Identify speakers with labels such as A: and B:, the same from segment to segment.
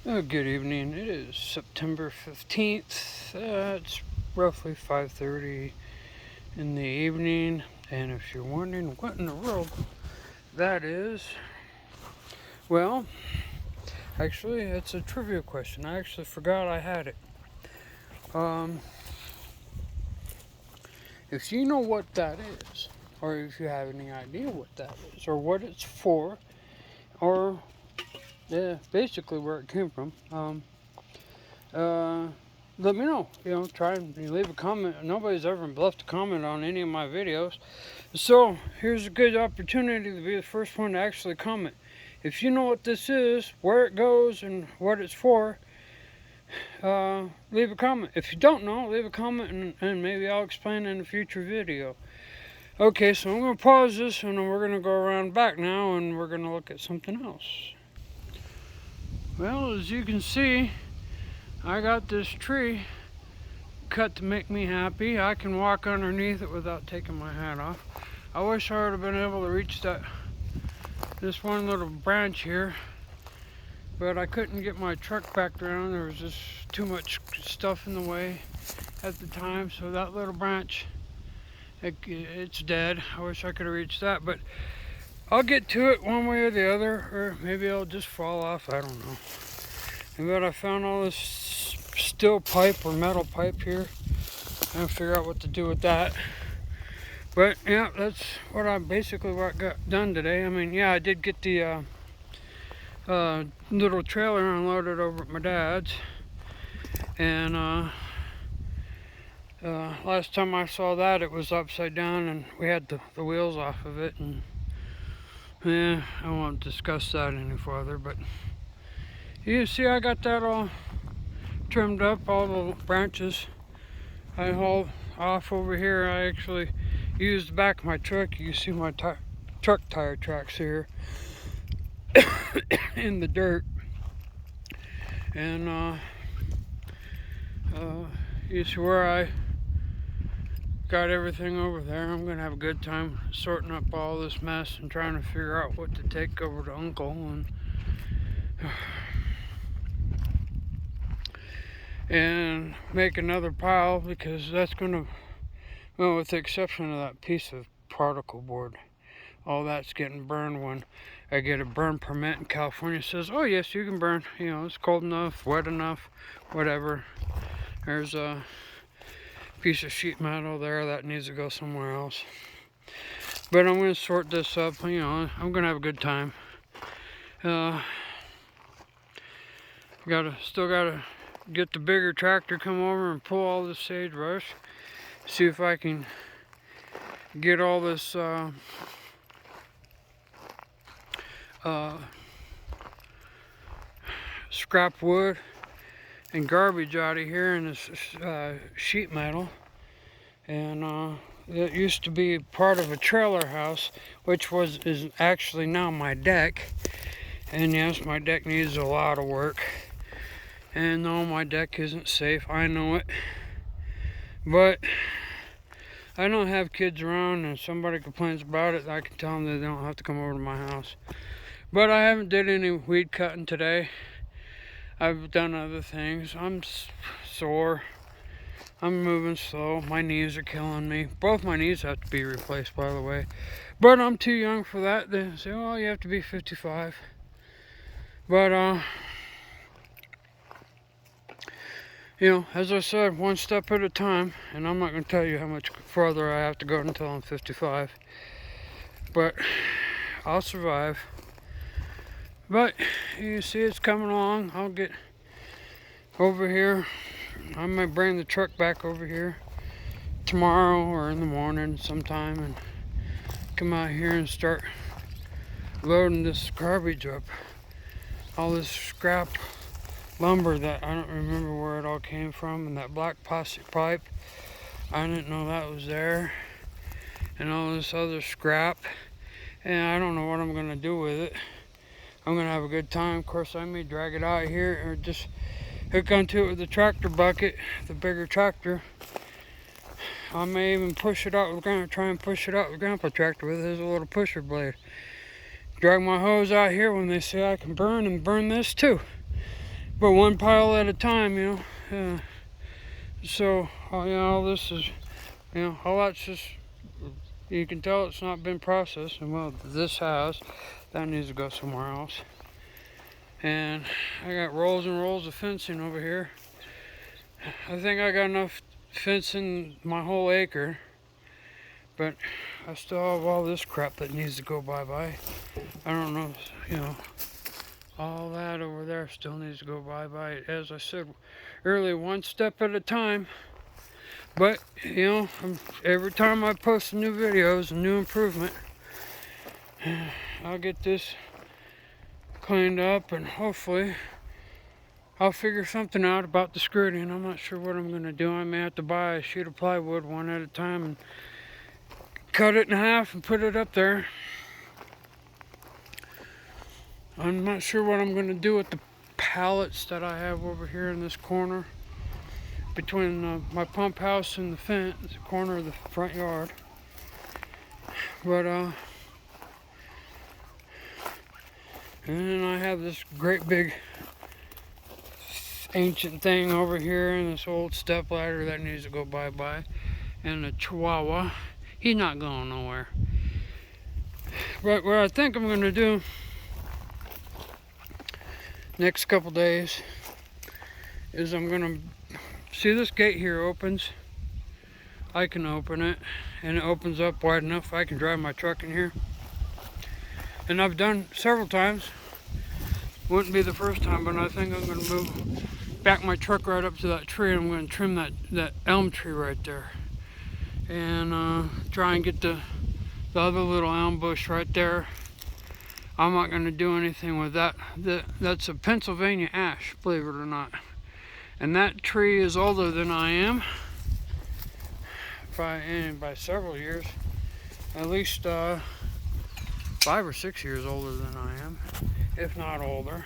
A: Good evening. It is September 15th. It's roughly 5:30 in the evening. And if you're wondering what in the world that is, well, actually, it's a trivia question. I actually forgot I had it. Um, if you know what that is, or if you have any idea what that is, or what it's for, or basically where it came from, uh, let me know. Try and leave a comment. Nobody's ever left a comment on any of my videos. So here's a good opportunity to be the first one to actually comment. If you know what this is, where it goes, and what it's for, leave a comment. If you don't know, leave a comment and maybe I'll explain in a future video. Okay, so I'm going to pause this and we're going to go around back now and we're going to look at something else. Well, as you can see, I got this tree cut to make me happy. I can walk underneath it without taking my hat off. I wish I would have been able to reach this one little branch here, but I couldn't get my truck backed around. There was just too much stuff in the way at the time, so that little branch, it's dead. I wish I could have reached that, but I'll get to it one way or the other, or maybe I'll just fall off. I don't know. But I found all this steel pipe or metal pipe here. I'll figure out what to do with that. But yeah, that's what I got done today. I mean, yeah, I did get the little trailer unloaded over at my dad's, and last time I saw that, it was upside down, and we had the wheels off of it, and yeah, I won't discuss that any further. But you see, I got that all trimmed up, all the branches I hauled off over here. I actually used the back of my truck. You can see my truck tire tracks here in the dirt, and you see where I got everything over there. I'm gonna have a good time sorting up all this mess and trying to figure out what to take over to Uncle and make another pile, because that's gonna, well, with the exception of that piece of particle board, all that's getting burned when I get a burn permit in California. It says, oh yes, you can burn, it's cold enough, wet enough, whatever. There's a piece of sheet metal there that needs to go somewhere else. But I'm going to sort this up, I'm going to have a good time. Still gotta get the bigger tractor come over and pull all this sagebrush. See if I can get all this scrap wood and garbage out of here, and this sheet metal. And it used to be part of a trailer house, which is actually now my deck. And yes, my deck needs a lot of work. And no, my deck isn't safe, I know it. But I don't have kids around, and if somebody complains about it, I can tell them that they don't have to come over to my house. But I haven't did any weed cutting today. I've done other things. I'm sore. I'm moving slow. My knees are killing me. Both my knees have to be replaced, by the way. But I'm too young for that. They say, oh, you have to be 55. But, as I said, one step at a time. And I'm not going to tell you how much further I have to go until I'm 55. But I'll survive. But you see it's coming along. I'll get over here. I might bring the truck back over here tomorrow or in the morning sometime and come out here and start loading this garbage up. All this scrap lumber that I don't remember where it all came from, and that black plastic pipe, I didn't know that was there, and all this other scrap, and I don't know what I'm gonna do with it. I'm gonna have a good time. Of course, I may drag it out here or just hook onto it with the tractor bucket, the bigger tractor. I may even push it out. We're gonna try and push it out with the grandpa tractor with his little pusher blade. Drag my hose out here when they say I can burn, and burn this too. but one pile at a time, so all this is, all that's just, you can tell it's not been processed, and well, this has. That needs to go somewhere else. And I got rolls and rolls of fencing over here. I think I got enough fencing my whole acre, but I still have all this crap that needs to go bye-bye. I don't know, all that over there still needs to go bye-bye. As I said earlier, one step at a time. But, every time I post new videos, a new improvement, I'll get this cleaned up, and hopefully I'll figure something out about the skirting. I'm not sure what I'm going to do. I may have to buy a sheet of plywood one at a time and cut it in half and put it up there. I'm not sure what I'm going to do with the pallets that I have over here in this corner between my pump house and the fence, the corner of the front yard. But and then I have this great big ancient thing over here, and this old step ladder that needs to go bye-bye, and a Chihuahua. He's not going nowhere. But what I think I'm going to do next couple days is I'm going to see this gate here opens. I can open it, and it opens up wide enough I can drive my truck in here. And I've done several times. Wouldn't be the first time, but I think I'm going to back my truck right up to that tree. I'm going to trim that elm tree right there, and try and get the other little elm bush right there. I'm not going to do anything with that. That's a Pennsylvania ash, believe it or not. And that tree is older than I am, by several years, at least 5 or 6 years older than I am, if not older.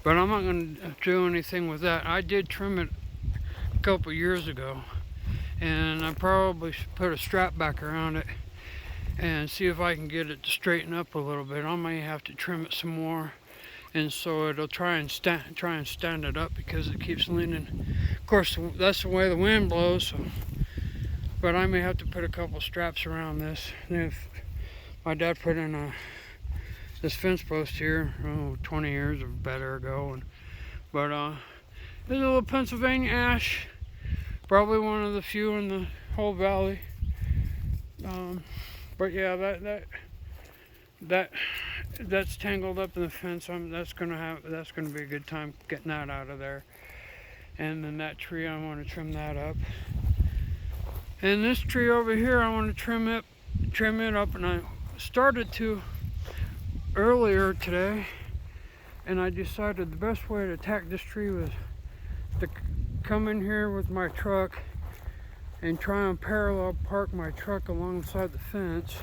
A: But I'm not going to do anything with that. I did trim it a couple years ago, and I probably should put a strap back around it and see if I can get it to straighten up a little bit. I may have to trim it some more, and so it'll try and stand it up, because it keeps leaning. Of course, that's the way the wind blows. So. But I may have to put a couple straps around this. And if my dad put in this fence post here 20 years or better ago, but there's a little Pennsylvania ash, probably one of the few in the whole valley. But yeah, that's tangled up in the fence. That's gonna be a good time getting that out of there. And then that tree, I want to trim that up. And this tree over here, I want to trim it up. And I started to earlier today, and I decided the best way to attack this tree was to come in here with my truck and try and parallel park my truck alongside the fence,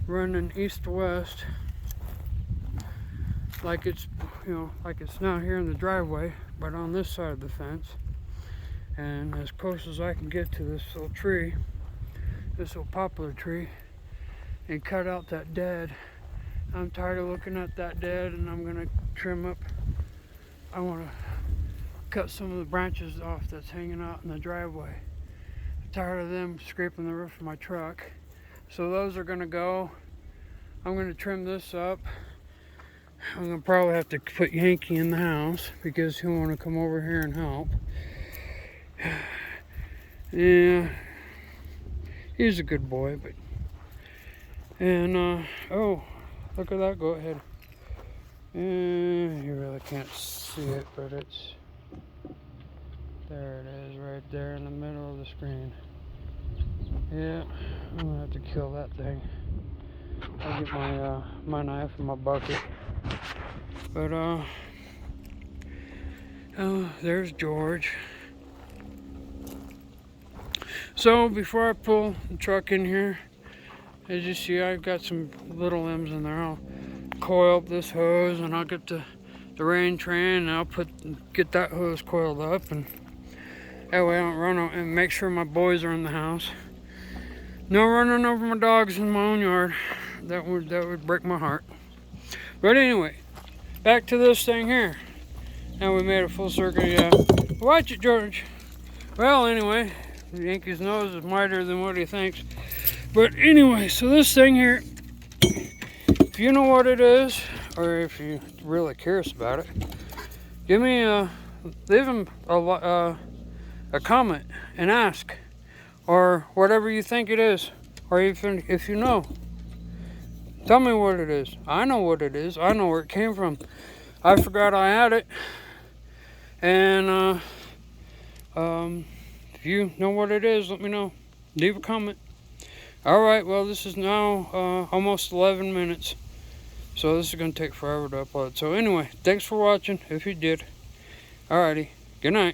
A: running east to west, like it's now here in the driveway, but on this side of the fence, and as close as I can get to this little tree, this little poplar tree, and cut out that dead. I'm tired of looking at that dead, and I'm gonna trim up. I want to cut some of the branches off that's hanging out in the driveway. I'm tired of them scraping the roof of my truck. So those are gonna go. I'm gonna trim this up. I'm gonna probably have to put Yankee in the house because he'll want to come over here and help. Yeah, he's a good boy, but oh, look at that. Go ahead. You really can't see it, but it's there. It is right there in the middle of the screen. Yeah, I'm gonna have to kill that thing. I'll get my knife and my bucket. But oh, there's George. So before I pull the truck in here, as you see, I've got some little limbs in there. I'll coil up this hose, and I'll get the rain train, and I'll get that hose coiled up, and that way I don't run out, and make sure my boys are in the house. No running over my dogs in my own yard. That would break my heart. But anyway, back to this thing here. Now we made a full circle, yeah. Watch it, George. Well, anyway, the Yankee's nose is wider than what he thinks. But anyway, so this thing here, if you know what it is, or if you're really curious about it, leave him a comment and ask, or whatever you think it is, or even if you know. Tell me what it is. I know what it is. I know where it came from. I forgot I had it. And if you know what it is, let me know. Leave a comment. Alright, well, this is now almost 11 minutes. So this is going to take forever to upload. So anyway, thanks for watching, if you did. Alrighty, good night.